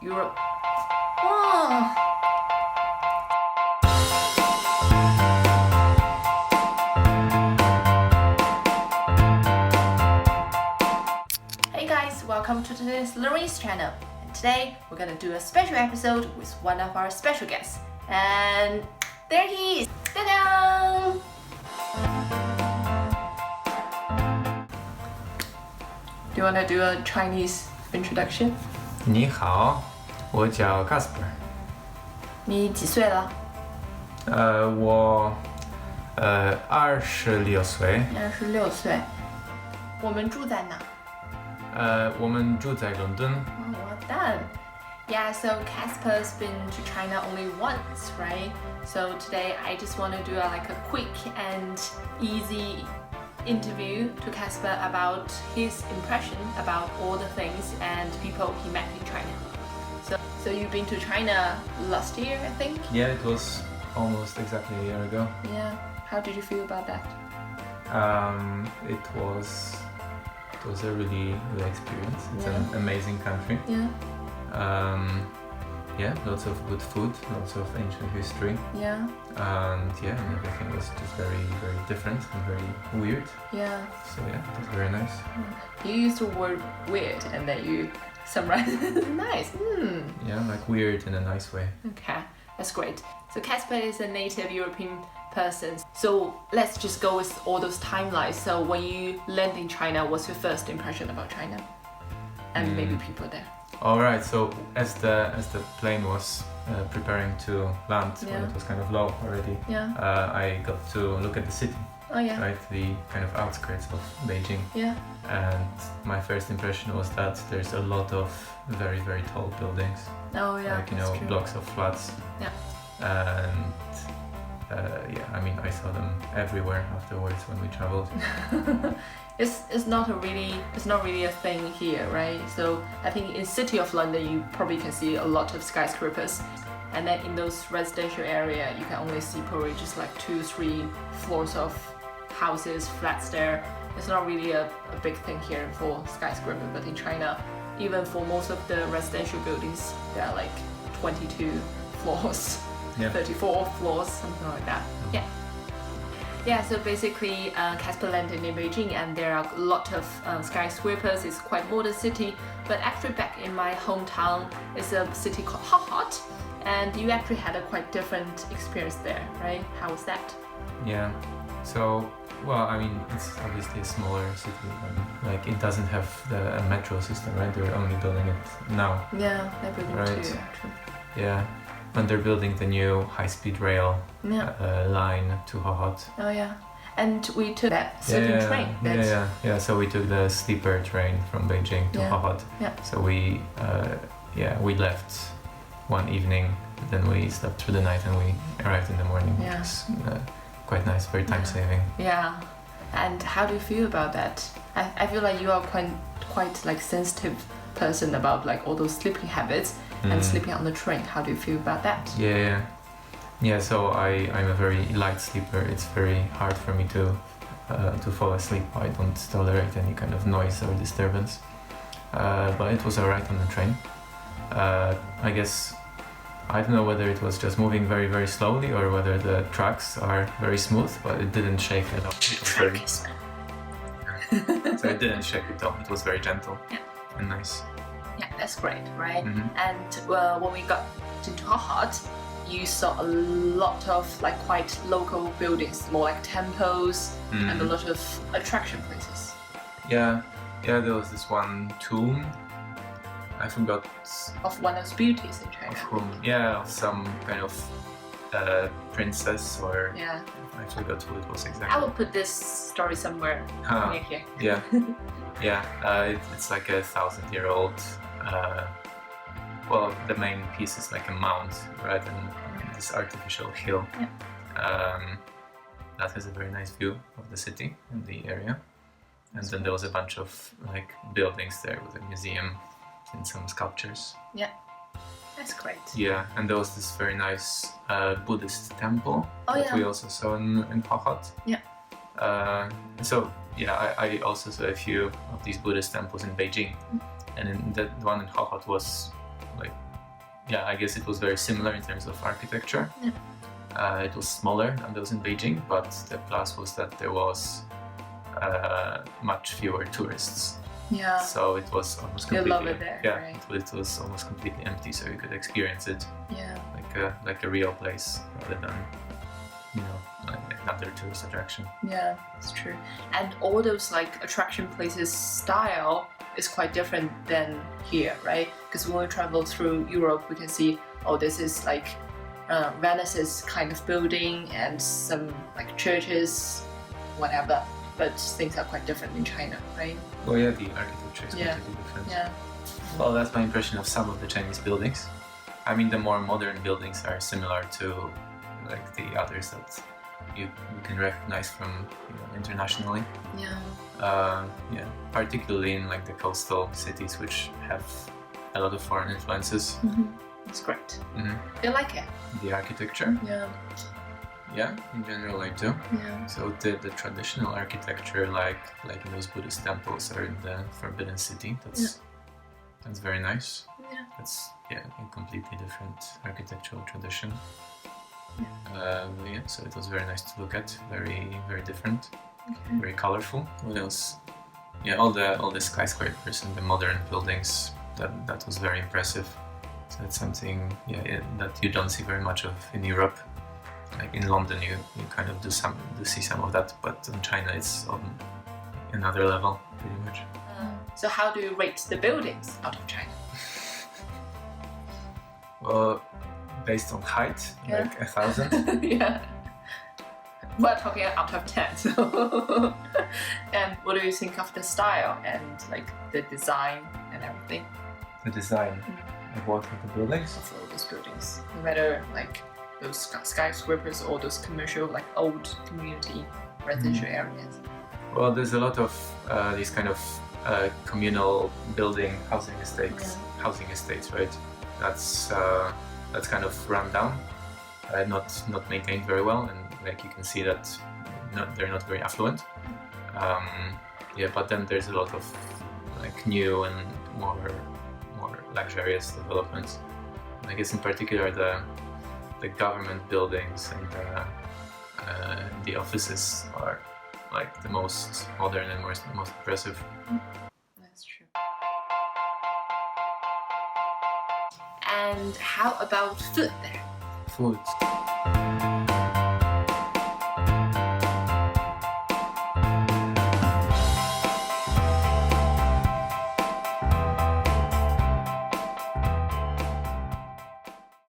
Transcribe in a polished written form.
Europe. Wow. Hey guys, welcome to today's Lorraine's channel. And today we're gonna do a special episode with one of our special guests. And there he is. Ta-da! Do you wanna do a Chinese introduction? 你好，我叫 Kacper。你几岁了？我26岁。26岁。我们住在哪？我们住在伦敦。Oh, well done. Yeah, so Kacper's been to China only once, right? So today I just want to do like a quick and easy interview to Kacper about his impression about all the things and people he met in China. So you've been to China last year, I think? Yeah, it was almost exactly a year ago. Yeah. How did you feel about that? It was a really good experience. It's an amazing country. Yeah. Yeah, lots of good food, lots of ancient history. Yeah. And everything was just very, very different and very weird. Yeah. So yeah, it was very nice. You used the word weird and then you summarize it. Nice. Yeah, like weird in a nice way. Okay, that's great. So Kacper is a native European person. So let's just go with all those timelines. So when you land in China, what's your first impression about China? And maybe people there. All right. So as the plane was preparing to land, when it was kind of low already, I got to look at the city. Oh yeah. Right, the kind of outskirts of Beijing. Yeah. And my first impression was that there's a lot of very, very tall buildings. Oh yeah. Like true. blocks of flats. Yeah. And I saw them everywhere afterwards when we traveled. It's not really a thing here, right? So I think in city of London you probably can see a lot of skyscrapers, and then in those residential area you can only see probably just like 2-3 floors of houses, flats there. It's not really a big thing here for skyscraper, but in China, even for most of the residential buildings, there are like 22 floors. 34 floors, something like that. Yeah, so basically Kacper landed in Beijing and there are a lot of skyscrapers. It's quite modern city, but actually back in my hometown is a city called Hohhot, and you actually had a quite different experience there, right? How was that? Yeah, so it's obviously a smaller city, like it doesn't have a metro system, right? They're only building it now. Yeah, they're building too, actually. Yeah. And they're building the new high-speed rail line to Hohhot. Oh yeah, and we took that certain train. Yeah. So we took the sleeper train from Beijing to Hohhot. Yeah. So we left one evening, then we slept through the night, and we arrived in the morning. Yeah. Which was quite nice, very time-saving. Yeah. And how do you feel about that? I feel like you are quite like sensitive person about like all those sleeping habits. And sleeping on the train. How do you feel about that? Yeah. So I'm a very light sleeper. It's very hard for me to fall asleep. I don't tolerate any kind of noise or disturbance. But it was alright on the train. I guess I don't know whether it was just moving very, very slowly or whether the tracks are very smooth, but it didn't shake at all. It was very... So it didn't shake at all. It was very gentle and nice. Yeah, that's great, right? And when we got into Hohhot, you saw a lot of like quite local buildings, more like temples and a lot of attraction places. Yeah, there was this one tomb. I forgot. Of one of the beauties in China. Of whom? Yeah, of some kind of princess or... Yeah. I forgot who it was exactly. I will put this story somewhere near here. Yeah. It's like 1,000-year-old. The main piece is like a mount rather than this artificial hill. That has a very nice view of the city and the area. And then there was a bunch of like buildings there with a museum and some sculptures. Yeah, that's great. Yeah, and there was this very nice Buddhist temple that we also saw in Hohhot. Yeah. I also saw a few of these Buddhist temples in Beijing, and the one in Hohhot was like yeah, I guess it was very similar in terms of architecture. Yeah. It was smaller than those in Beijing, but the plus was that there was much fewer tourists. Yeah. So it was almost You completely love it there, yeah, right? it was almost completely empty, so you could experience it Yeah. like a real place rather than, you know, like another tourist attraction. Yeah, it's true. And all those like attraction places style is quite different than here, right? Because when we travel through Europe, we can see, oh, this is like Renaissance kind of building and some like churches, whatever. But things are quite different in China, right? Well, yeah, the architecture is Yeah. completely different. Yeah. Well, that's my impression of some of the Chinese buildings. I mean, the more modern buildings are similar to like the others that you can recognize from, you know, internationally. Yeah. Yeah, particularly in like the coastal cities, which have a lot of foreign influences. It's great. Mhm. You like it? The architecture, Yeah. yeah, in general I do. Yeah. So the traditional architecture, like in those Buddhist temples or in the Forbidden City, that's very nice. Yeah. That's a completely different architectural tradition. Yeah, so it was very nice to look at. Very, very different. Okay. Very colorful. What else? Yeah, all the skyscrapers and the modern buildings. That was very impressive. So it's something that you don't see very much of in Europe. Like in London, you kind of do see some of that, but in China it's on another level, pretty much. So how do you rate the buildings out of China? Well, based on height, Yeah. like 1,000. Yeah. We're talking out of 10, so. And what do you think of the style and like the design and everything The design of what of the buildings? of all those buildings? No matter like those skyscrapers or those commercial, like old community residential areas. Well, there's a lot of these kind of communal building housing estates, right? That's kind of run down, not maintained very well, and like you can see that they're not very affluent. But then there's a lot of like new and more luxurious developments. I guess in particular the government buildings and the offices are like the most modern and most impressive. That's true. And how about food there? Food.